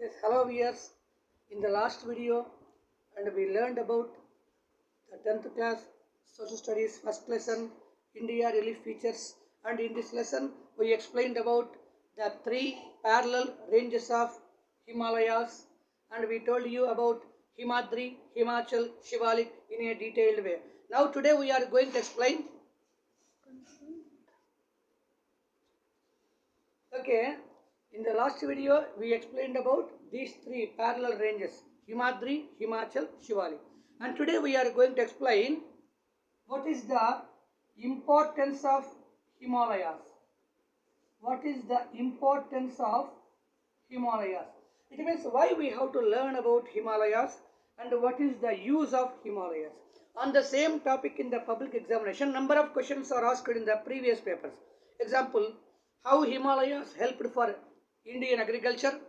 Yes, hello viewers. In the last video, and we learned about the 10th class social studies first lesson, India relief features, and in this lesson we explained about the three parallel ranges of Himalayas, and we told you about Himadri, Himachal, Shivalik in a detailed way. Now today we are going to explain. Okay, in the last video we explained about these three parallel ranges, Himadri, Himachal, Shivalik. And today we are going to explain what is the importance of Himalayas. What is the importance of Himalayas? It means why we have to learn about Himalayas and what is the use of Himalayas. On the same topic in the public examination, number of questions are asked in the previous papers. Example, how Himalayas helped for Indian agriculture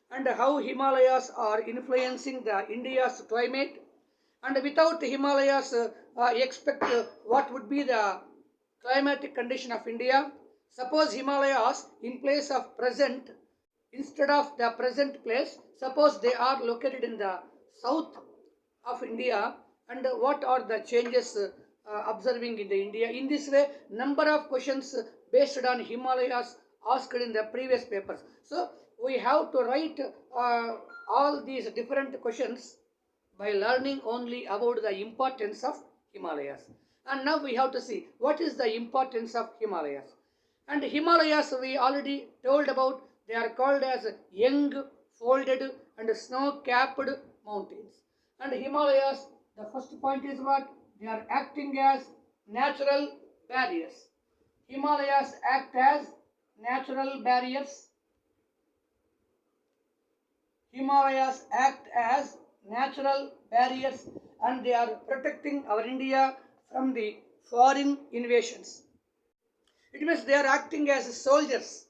and how Himalayas are influencing the India's climate, and without Himalayas expect what would be the climatic condition of India. Suppose Himalayas in place of present, instead of the present place, suppose they are located in the south of India, and what are the changes observing in the India. In this way, number of questions based on Himalayas asked in the previous papers. So we have to write all these different questions by learning only about the importance of Himalayas. And now we have to see what is the importance of Himalayas. And Himalayas we already told about, they are called as young, folded and snow-capped mountains. And Himalayas, the first point is what? They are acting as natural barriers. Himalayas act as natural barriers. Himalayas act as natural barriers and they are protecting our India from the foreign invasions. It means they are acting as soldiers.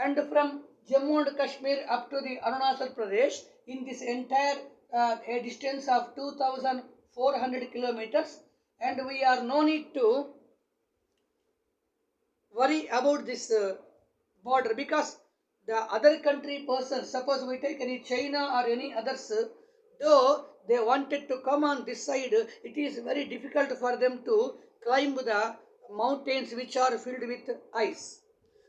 And from Jammu and Kashmir up to the Arunachal Pradesh, in this entire a distance of 2,400 kilometers, and we are no need to worry about this border, because the other country persons, suppose we take any China or any others, though they wanted to come on this side, it is very difficult for them to climb the mountains which are filled with ice.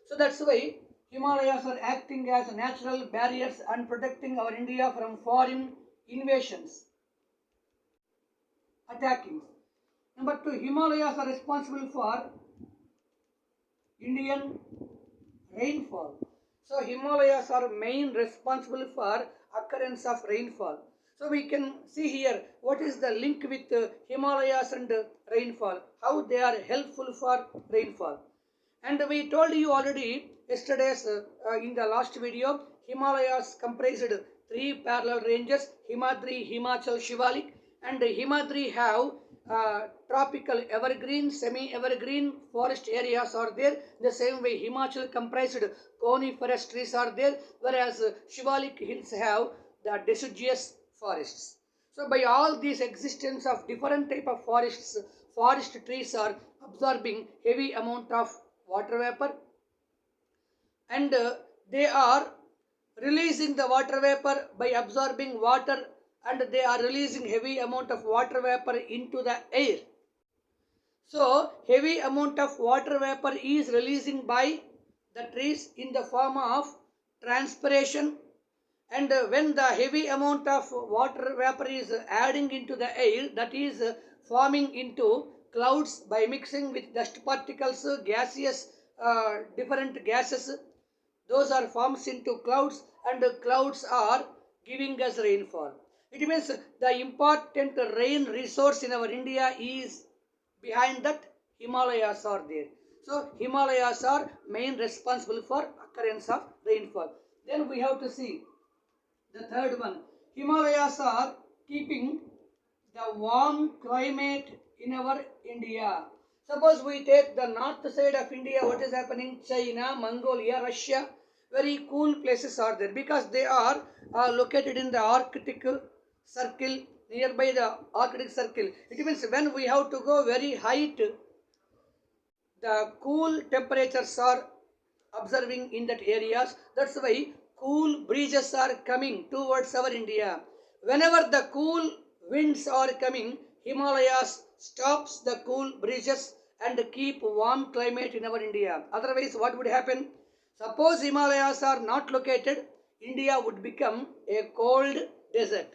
So that's why Himalayas are acting as natural barriers and protecting our India from foreign invasions, attacking. Number two, Himalayas are responsible for Indian rainfall. So Himalayas are main responsible for occurrence of rainfall. So we can see here what is the link with Himalayas and rainfall, how they are helpful for rainfall. And we told you already yesterday's in the last video, Himalayas comprised three parallel ranges, Himadri, Himachal, Shivalik, and Himadri have tropical evergreen, semi-evergreen forest areas are there. The same way Himachal comprised coniferous trees are there, whereas Shivalik hills have the deciduous forests. So by all these existence of different type of forests, forest trees are absorbing heavy amount of water vapor, and they are releasing the water vapor by absorbing water, and they are releasing heavy amount of water vapor into the air. So heavy amount of water vapor is releasing by the trees in the form of transpiration, and when the heavy amount of water vapor is adding into the air, that is forming into clouds by mixing with dust particles, gaseous, different gases, those are forms into clouds, and clouds are giving us rainfall. It means the important rain resource in our India is behind that Himalayas are there. So Himalayas are main responsible for occurrence of rainfall. Then we have to see the third one. Himalayas are keeping the warm climate in our India. Suppose we take the north side of India, what is happening? China, Mongolia, Russia, very cool places are there because they are located in the Arctic circle, nearby the Arctic circle. It means when we have to go very height, the cool temperatures are observing in that areas. That's why cool breezes are coming towards our India. Whenever the cool winds are coming, Himalayas stops the cool breezes and keep warm climate in our India. Otherwise, what would happen? Suppose Himalayas are not located, India would become a cold desert.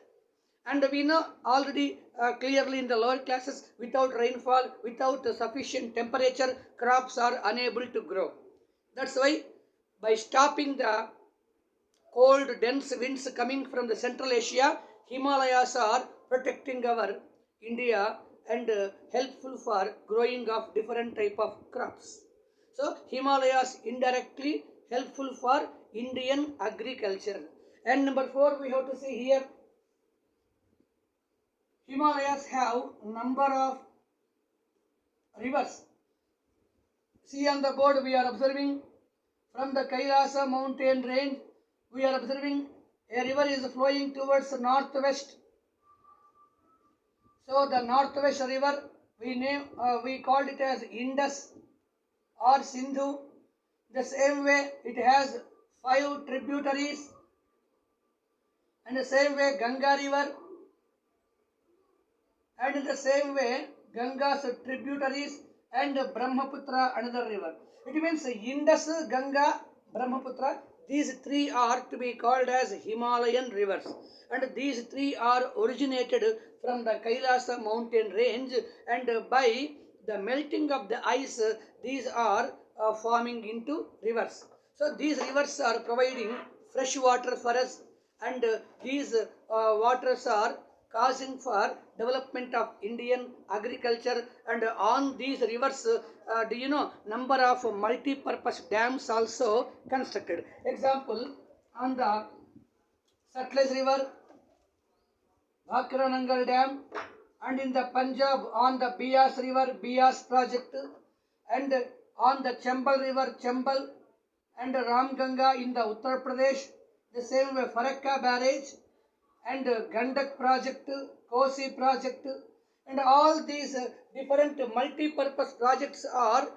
And we know already clearly in the lower classes, without rainfall, without sufficient temperature, crops are unable to grow. That's why by stopping the cold dense winds coming from the Central Asia, Himalayas are protecting our India and helpful for growing of different type of crops. So Himalayas indirectly helpful for Indian agriculture. And number 4 we have to see here, Himalayas have number of rivers. See on the board we are observing from the Kailasa mountain range, we are observing a river is flowing towards northwest. So the northwest river we called it as Indus or Sindhu. The same way it has 5 tributaries, and the same way Ganga river, and in the same way Ganga's tributaries and Brahmaputra another river. It means Indus, Ganga, Brahmaputra, these 3 are to be called as Himalayan rivers, and these 3 are originated from the Kailasa mountain range, and by the melting of the ice these are forming into rivers. So these rivers are providing fresh water for us, and these waters are causing for development of Indian agriculture. And on these rivers, do you know, number of multi-purpose dams also constructed. Example, on the Sutlej river, Bhakra Nangal dam, and in the Punjab on the Bias river, Bias project, and on the Chambal river, Chambal, and Ramganga in the Uttar Pradesh, the same way Farakka barrage, and Gandak project, Kosi project, and all these different multi-purpose projects are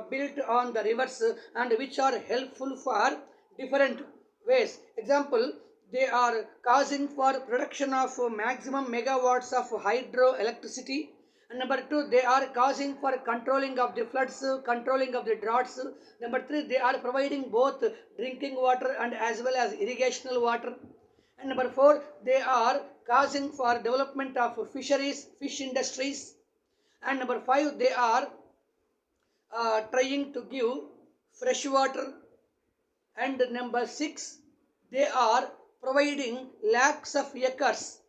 built on the rivers, and which are helpful for different ways. Example, they are causing for production of maximum megawatts of hydroelectricity. And number 2, they are causing for controlling of the floods, controlling of the droughts. Number 3, they are providing both drinking water and as well as irrigational water. And number 4, they are causing for development of fisheries, fish industries. And number 5, they are trying to give fresh water. And number 6, they are providing lakhs of acres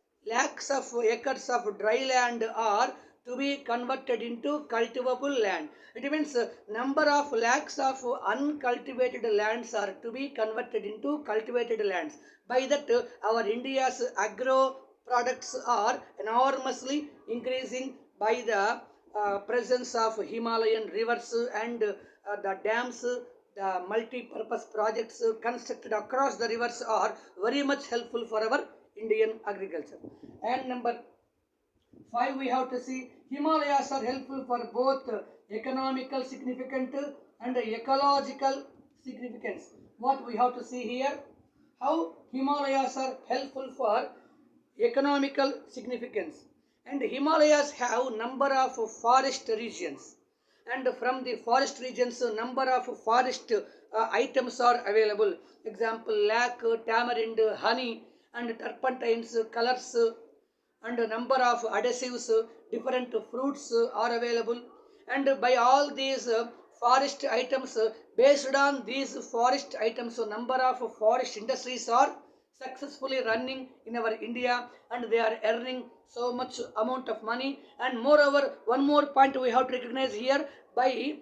of dry land are to be converted into cultivable land. It means number of lakhs of uncultivated lands are to be converted into cultivated lands. By that, our India's agro products are enormously increasing by the presence of Himalayan rivers and the dams. The multi-purpose projects constructed across the rivers are very much helpful for our Indian agriculture. And number 5, we have to see Himalayas are helpful for both economical significance and ecological significance. What we have to see here, how Himalayas are helpful for economical significance. And Himalayas have number of forest regions, and from the forest regions number of forest items are available. Example, lac, tamarind, honey, and turpentines, colors, and number of adhesives, different fruits are available. And by all these forest items, based on these forest items, number of forest industries are successfully running in our India, and they are earning so much amount of money. And moreover, one more point we have to recognize here, by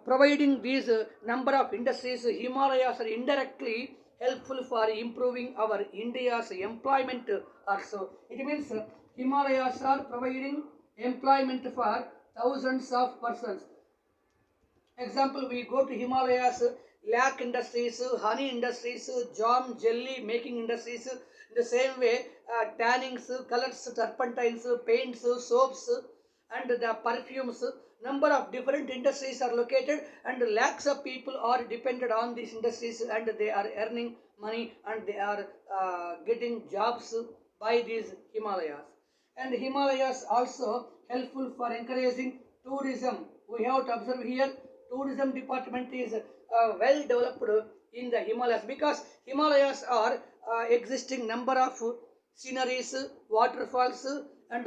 providing these number of industries, Himalayas are indirectly helpful for improving our India's employment also. It means Himalayas are providing employment for thousands of persons. Example, we go to Himalayas, lac industries, honey industries, jam, jelly making industries. In the same way, tannings, colors, turpentines, paints, soaps, and the perfumes, number of different industries are located, and lakhs of people are dependent on these industries, and they are earning money, and they are getting jobs by these Himalayas. And Himalayas also helpful for encouraging tourism. We have to observe here, tourism department is well developed in the Himalayas, because Himalayas are existing number of sceneries, waterfalls, and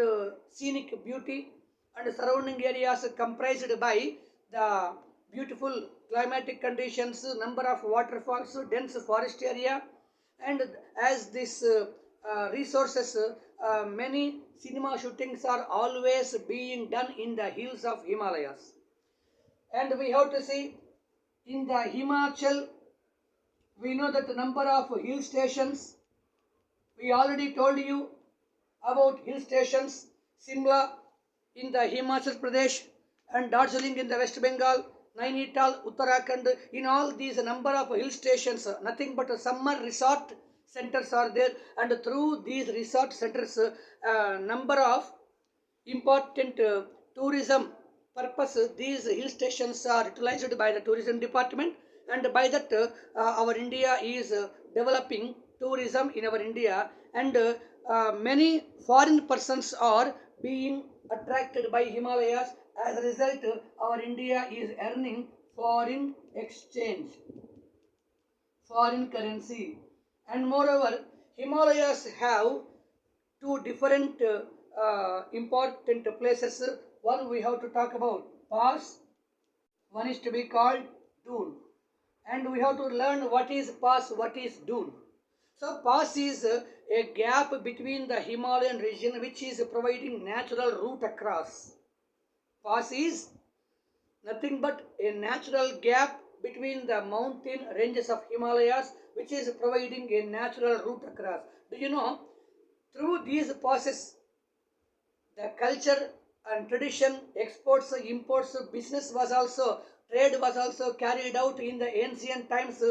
scenic beauty, and surrounding areas comprised by the beautiful climatic conditions, number of waterfalls, dense forest area, and as this resources, many cinema shootings are always being done in the hills of Himalayas. And we have to see in the Himachal, we know that the number of hill stations, we already told you about hill stations, Simla in the Himachal Pradesh, and Darjeeling in the West Bengal, Nainital, Uttarakhand. In all these number of hill stations, nothing but summer resort centers are there, and through these resort centers, number of important tourism purpose, these hill stations are utilized by the tourism department, and by that our India is developing tourism in our India, and many foreign persons are being attracted by Himalayas. As a result, our India is earning foreign exchange, foreign currency, and moreover Himalayas have two different important places. One we have to talk about pass, one is to be called dune, and we have to learn what is pass, what is dune. So pass is a gap between the Himalayan region which is providing natural route across. Pass is nothing but a natural gap between the mountain ranges of Himalayas which is providing a natural route across. Do you know, through these passes, the culture and tradition, exports, imports, business was also, trade was also carried out in the ancient times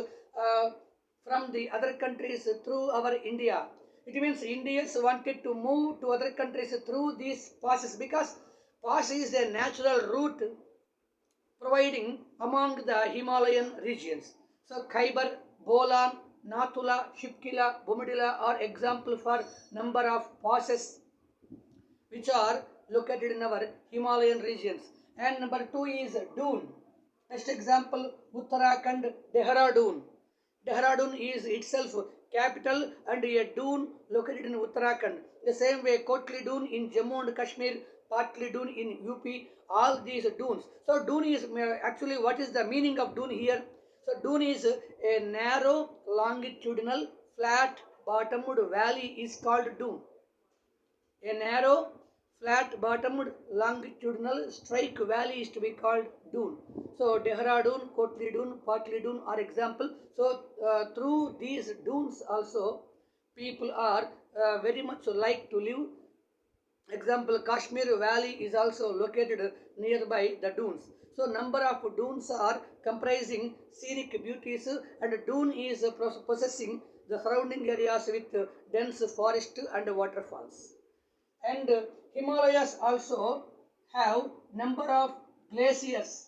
from the other countries through our India. It means Indians wanted to move to other countries through these passes, because pass is a natural route providing among the Himalayan regions. So Khyber, Bolan, Nathula, Shipkila, Bumidila are example for number of passes which are located in our Himalayan regions. And number 2 is dune. Next example, Uttarakhand, Dehradun. Dehradun is itself capital and a dune located in Uttarakhand. The same way Kotli Dune in Jammu and Kashmir, Patli Dune in UP, all these dunes. So dune is actually, what is the meaning of dune here? So dune is a narrow, longitudinal, flat bottomed valley is called dune. A narrow, flat bottomed, longitudinal strike valley is to be called dune. So Dehradun, Kotli Dune, Patli Dune are example. So through these dunes also people are very much like to live. Example, Kashmir Valley is also located nearby the dunes. So number of dunes are comprising scenic beauties, and dune is possessing the surrounding areas with dense forest and waterfalls. And Himalayas also have number of glaciers.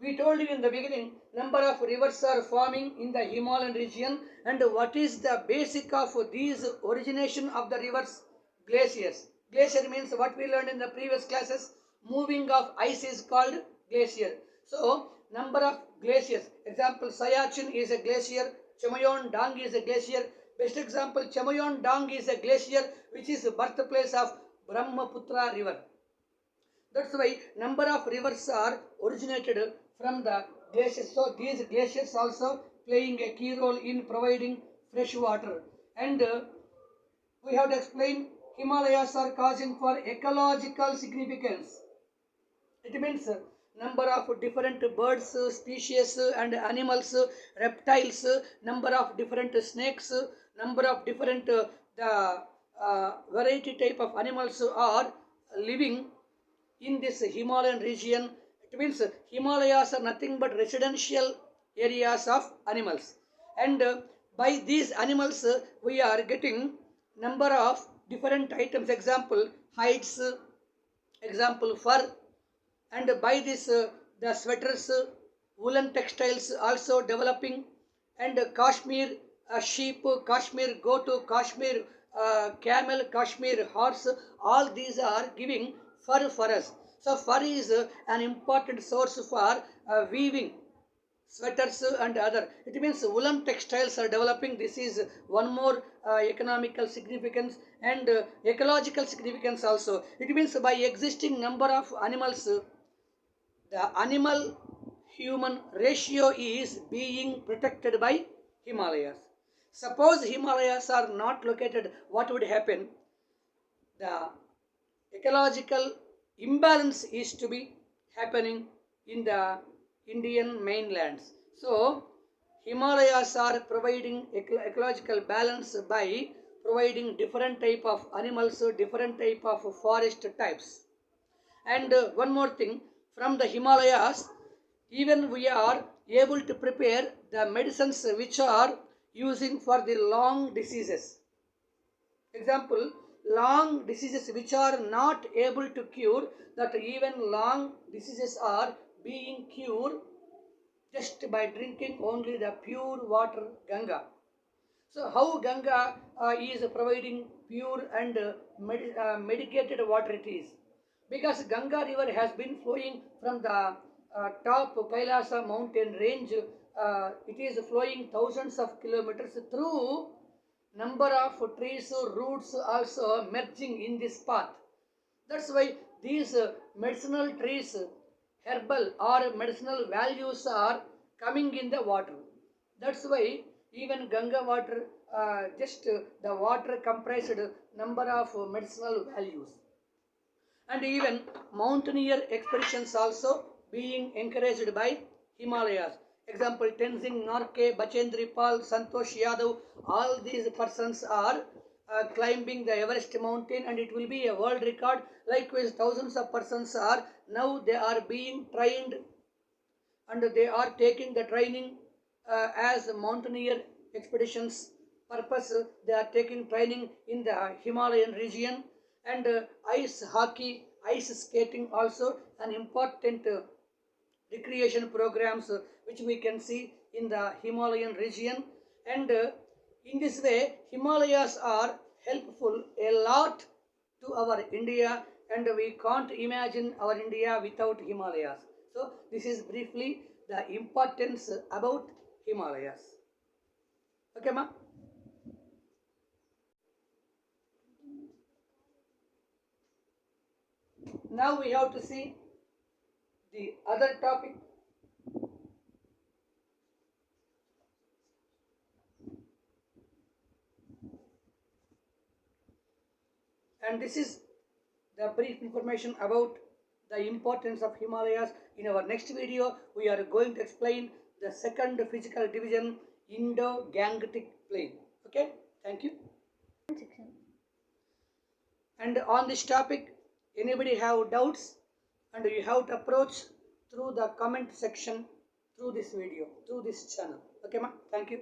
We told you in the beginning, number of rivers are forming in the Himalayan region, and what is the basic of these origination of the rivers? Glaciers. Glacier means what we learned in the previous classes, moving of ice is called glacier. So number of glaciers, example Siachen is a glacier, Chamayon Dang is a glacier. Best example, Chamayon Dang is a glacier which is the birthplace of Brahmaputra river. That's why number of rivers are originated from the glaciers. So these glaciers also playing a key role in providing fresh water. And we have to explain, Himalayas are causing for ecological significance. It means number of different birds, species and animals, reptiles, number of different snakes, number of different the variety type of animals are living in this Himalayan region. It means Himalayas are nothing but residential areas of animals, and by these animals we are getting number of different items. Example hides, example fur, and by this the sweaters, woolen textiles also developing, and Kashmir sheep, Kashmir goat, Kashmir camel, Kashmir horse, all these are giving fur for us. So fur is an important source for weaving sweaters and other. It means woolen textiles are developing. This is one more economical significance and ecological significance also. It means by existing number of animals, the animal human ratio is being protected by Himalayas. Suppose Himalayas are not located, what would happen? The ecological imbalance is to be happening in the Indian mainlands. So Himalayas are providing ecological balance by providing different type of animals, different type of forest types. And one more thing, from the Himalayas, even we are able to prepare the medicines which are using for the long diseases. Example, long diseases which are not able to cure, that even long diseases are being cured just by drinking only the pure water Ganga. So how Ganga is providing pure and medicated water it is? Because Ganga river has been flowing from the top Kailasa mountain range. It is flowing thousands of kilometers through number of trees, roots also merging in this path. That's why these medicinal trees, herbal or medicinal values are coming in the water. That's why even Ganga water, just the water comprised number of medicinal values. And even mountaineer expeditions also being encouraged by Himalayas. Example, Tenzing Norgay, Bachendri Pal, Santosh Yadav, all these persons are climbing the Everest mountain, and it will be a world record. Likewise, thousands of persons are now they are being trained, and they are taking the training as mountaineer expeditions purpose. They are taking training in the Himalayan region, and ice hockey, ice skating also an important recreation programs which we can see in the Himalayan region. And in this way Himalayas are helpful a lot to our India, and we can't imagine our India without Himalayas. So this is briefly the importance about Himalayas. Okay, ma? Now we have to see the other topic. And this is the brief information about the importance of Himalayas. In our next video, we are going to explain the second physical division, Indo-Gangetic Plain. Okay, thank you. And on this topic, anybody have doubts, and you have to approach through the comment section through this video, through this channel. Okay, ma? Thank you.